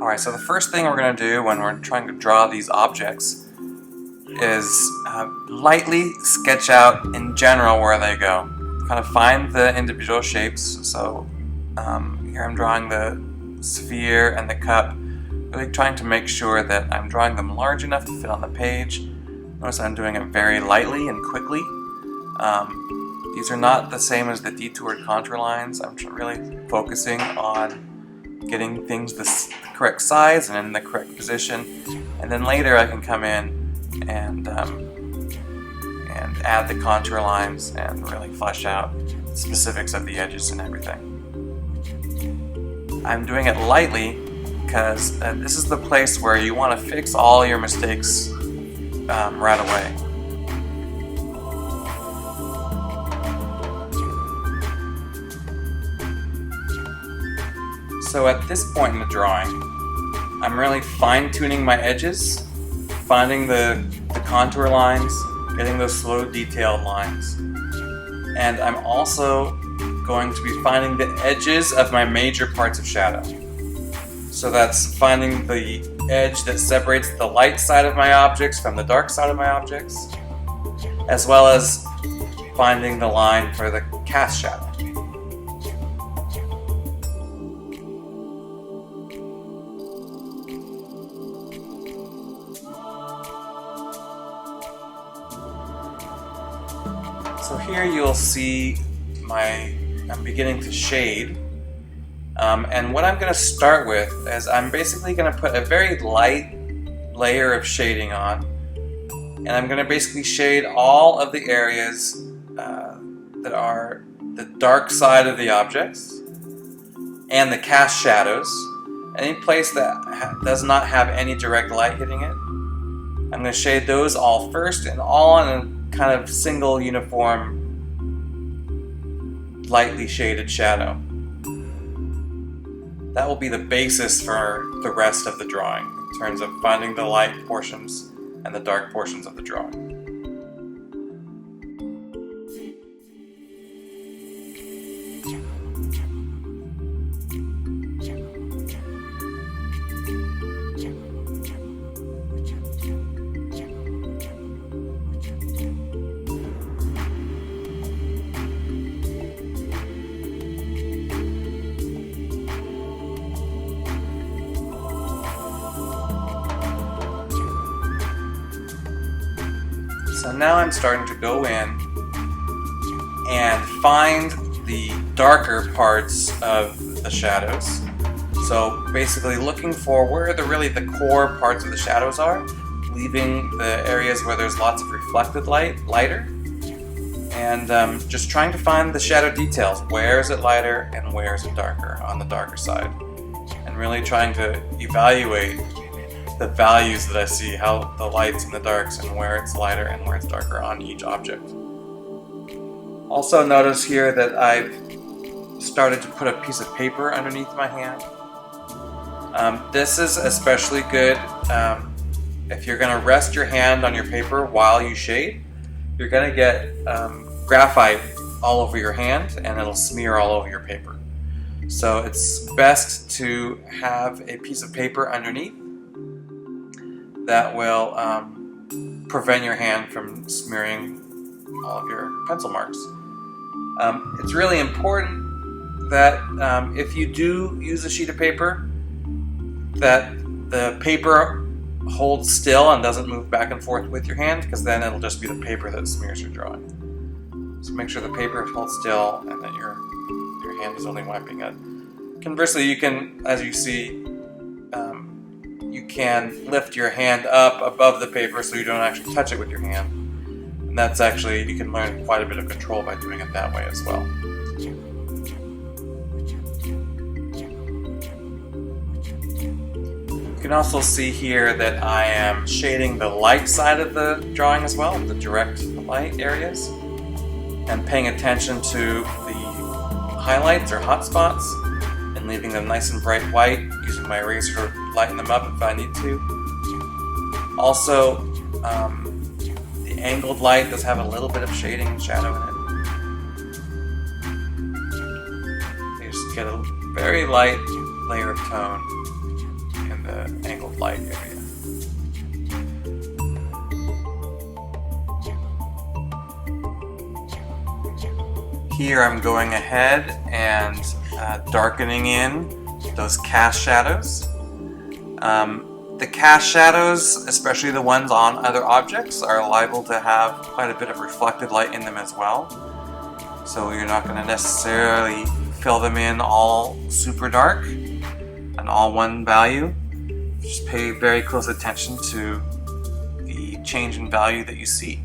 Alright, so the first thing we're going to do when we're trying to draw these objects is lightly sketch out in general where they go. Kind of find the individual shapes. So here I'm drawing the sphere and the cup, really trying to make sure that I'm drawing them large enough to fit on the page. Notice I'm doing it very lightly and quickly. These are not the same as the detoured contour lines. I'm really focusing on getting things the correct size and in the correct position, and then later I can come in and add the contour lines and really flesh out the specifics of the edges and everything. I'm doing it lightly because this is the place where you want to fix all your mistakes right away. So at this point in the drawing, I'm really fine-tuning my edges, finding the contour lines, getting those slow detailed lines. And I'm also going to be finding the edges of my major parts of shadow. So that's finding the edge that separates the light side of my objects from the dark side of my objects, as well as finding the line for the cast shadow. So here you'll see I'm beginning to shade, and what I'm going to start with is I'm basically going to put a very light layer of shading on, and I'm going to basically shade all of the areas that are the dark side of the objects and the cast shadows. Any place that does not have any direct light hitting it, I'm going to shade those all first and all in a kind of single uniform lightly shaded shadow. That will be the basis for the rest of the drawing in terms of finding the light portions and the dark portions of the drawing. So now I'm starting to go in and find the darker parts of the shadows. So basically looking for where really the core parts of the shadows are, leaving the areas where there's lots of reflected light lighter, and just trying to find the shadow details. Where is it lighter and where is it darker on the darker side? And really trying to evaluate the values that I see, how the lights and the darks, and where it's lighter and where it's darker on each object. Also notice here that I've started to put a piece of paper underneath my hand. This is especially good if you're going to rest your hand on your paper while you shade. You're going to get graphite all over your hand and it'll smear all over your paper. So it's best to have a piece of paper underneath that will prevent your hand from smearing all of your pencil marks. It's really important that if you do use a sheet of paper, that the paper holds still and doesn't move back and forth with your hand, because then it'll just be the paper that smears your drawing. So make sure the paper holds still and that your hand is only wiping it. Conversely, you can, as you see, you can lift your hand up above the paper so you don't actually touch it with your hand. And that's actually, you can learn quite a bit of control by doing it that way as well. You can also see here that I am shading the light side of the drawing as well, the direct light areas, and paying attention to the highlights or hot spots and leaving them nice and bright white, using my eraser to lighten them up if I need to. Also, the angled light does have a little bit of shading and shadow in it. You just get a very light layer of tone in the angled light area. Here I'm going ahead and darkening in those cast shadows. The cast shadows, especially the ones on other objects, are liable to have quite a bit of reflected light in them as well. So you're not going to necessarily fill them in all super dark and all one value. Just pay very close attention to the change in value that you see.